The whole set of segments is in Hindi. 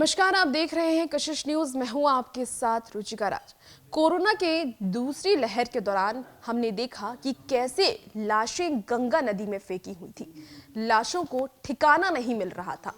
नमस्कार, आप देख रहे हैं कशिश न्यूज। मैं हूं आपके साथ रुचिका राज। कोरोना के दूसरी लहर के दौरान हमने देखा कि कैसे लाशें गंगा नदी में फेंकी हुई थी। लाशों को ठिकाना नहीं मिल रहा था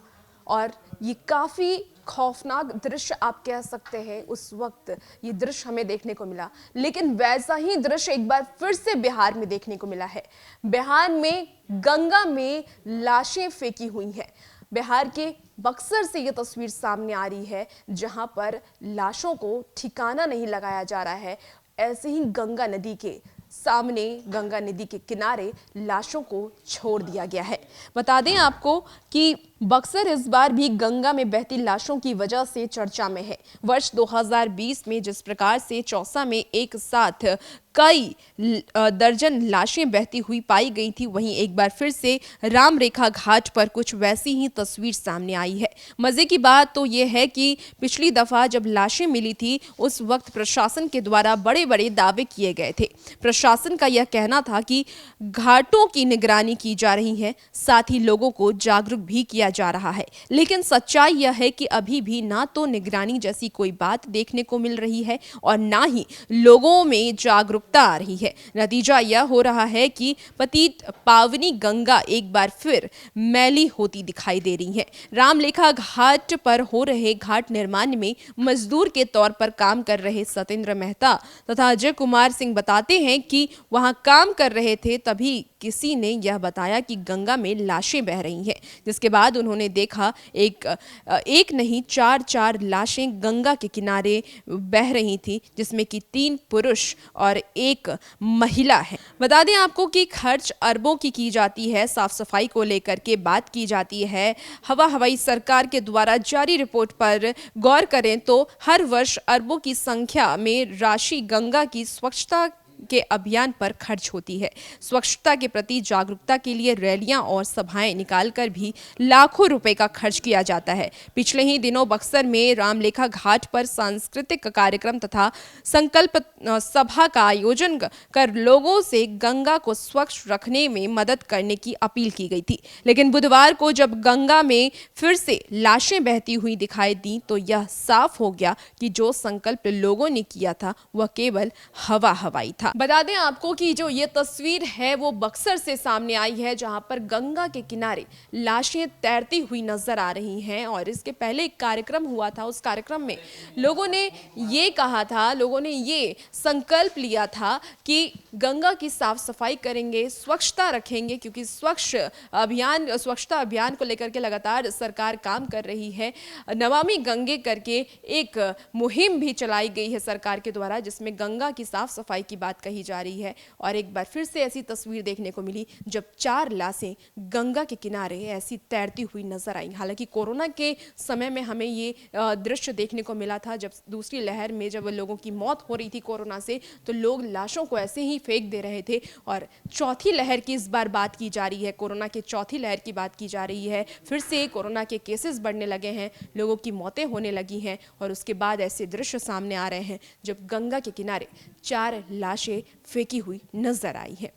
और ये काफी खौफनाक दृश्य आप कह सकते हैं। उस वक्त ये दृश्य हमें देखने को मिला, लेकिन वैसा ही दृश्य एक बार फिर से बिहार में देखने को मिला है। बिहार में गंगा में लाशें फेंकी हुई हैं। बिहार के बक्सर से यह तस्वीर सामने आ रही है, जहां पर लाशों को ठिकाना नहीं लगाया जा रहा है। ऐसे ही गंगा नदी के सामने, गंगा नदी के किनारे लाशों को छोड़ दिया गया है। बता दें आपको कि बक्सर इस बार भी गंगा में बहती लाशों की वजह से चर्चा में है। वर्ष 2020 में जिस प्रकार से चौसा में एक साथ कई दर्जन लाशें बहती हुई पाई गई थी, वहीं एक बार फिर से राम रेखा घाट पर कुछ वैसी ही तस्वीर सामने आई है। मजे की बात तो यह है कि पिछली दफा जब लाशें मिली थी, उस वक्त प्रशासन के द्वारा बड़े बड़े दावे किए गए थे। प्रशासन का यह कहना था कि घाटों की निगरानी की जा रही है, साथ ही लोगों को जागरूक भी किया जा रहा है। लेकिन सच्चाई यह है कि अभी भी ना तो निगरानी जैसी कोई बात देखने को मिल रही है और ना ही लोगों में जागरूकता आ रही है। नतीजा यह हो रहा है कि पतित पावनी गंगा एक बार फिर मैली होती दिखाई दे रही है। रामलेखा घाट पर हो रहे घाट निर्माण में मजदूर के तौर पर काम कर रहे सत्येंद्र मेहता तथा अजय कुमार सिंह बताते हैं कि वहां काम कर रहे थे, तभी किसी ने यह बताया कि गंगा में लाशें बह रही हैं। जिसके बाद उन्होंने देखा एक नहीं चार लाशें गंगा के किनारे बह रही थी, जिसमें कि 3 पुरुष और 1 महिला है। बता दें आपको कि खर्च अरबों की जाती है। साफ सफाई को लेकर के बात की जाती है। हवाई सरकार के द्वारा जारी रिपोर्ट पर गौर करें तो हर वर्ष अरबों की संख्या में राशि गंगा की स्वच्छता के अभियान पर खर्च होती है। स्वच्छता के प्रति जागरूकता के लिए रैलियां और सभाएं निकालकर भी लाखों रुपए का खर्च किया जाता है। पिछले ही दिनों बक्सर में रामलेखा घाट पर सांस्कृतिक कार्यक्रम तथा संकल्प सभा का आयोजन कर लोगों से गंगा को स्वच्छ रखने में मदद करने की अपील की गई थी। लेकिन बुधवार को जब गंगा में फिर से लाशें बहती हुई दिखाई दी, तो यह साफ हो गया कि जो संकल्प लोगों ने किया था वह केवल हवाई था। बता दें आपको कि जो ये तस्वीर है वो बक्सर से सामने आई है, जहां पर गंगा के किनारे लाशें तैरती हुई नजर आ रही हैं। और इसके पहले एक कार्यक्रम हुआ था। उस कार्यक्रम में लोगों ने ये कहा था, लोगों ने ये संकल्प लिया था कि गंगा की साफ सफाई करेंगे, स्वच्छता रखेंगे, क्योंकि स्वच्छता अभियान को लेकर के लगातार सरकार काम कर रही है। नमामि गंगे करके एक मुहिम भी चलाई गई है सरकार के द्वारा, जिसमें गंगा की साफ सफाई की बात कही जा रही है। और एक बार फिर से ऐसी तस्वीर देखने को मिली जब 4 लाशें गंगा के किनारे ऐसी तैरती हुई नजर आई। हालांकि कोरोना के समय में हमें ये दृश्य देखने को मिला था, जब दूसरी लहर में जब लोगों की मौत हो रही थी कोरोना से, तो लोग लाशों को ऐसे ही फेंक दे रहे थे। और चौथी लहर की इस बार बात की जा रही है, कोरोना के चौथी लहर की बात की जा रही है। फिर से कोरोना के केसेस बढ़ने लगे हैं, लोगों की मौतें होने लगी हैं, और उसके बाद ऐसे दृश्य सामने आ रहे हैं जब गंगा के किनारे 4 लाशें फेंकी हुई नजर आई है।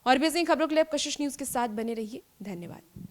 और भी ऐसी खबरों के लिए आप कशिश न्यूज के साथ बने रहिए। धन्यवाद।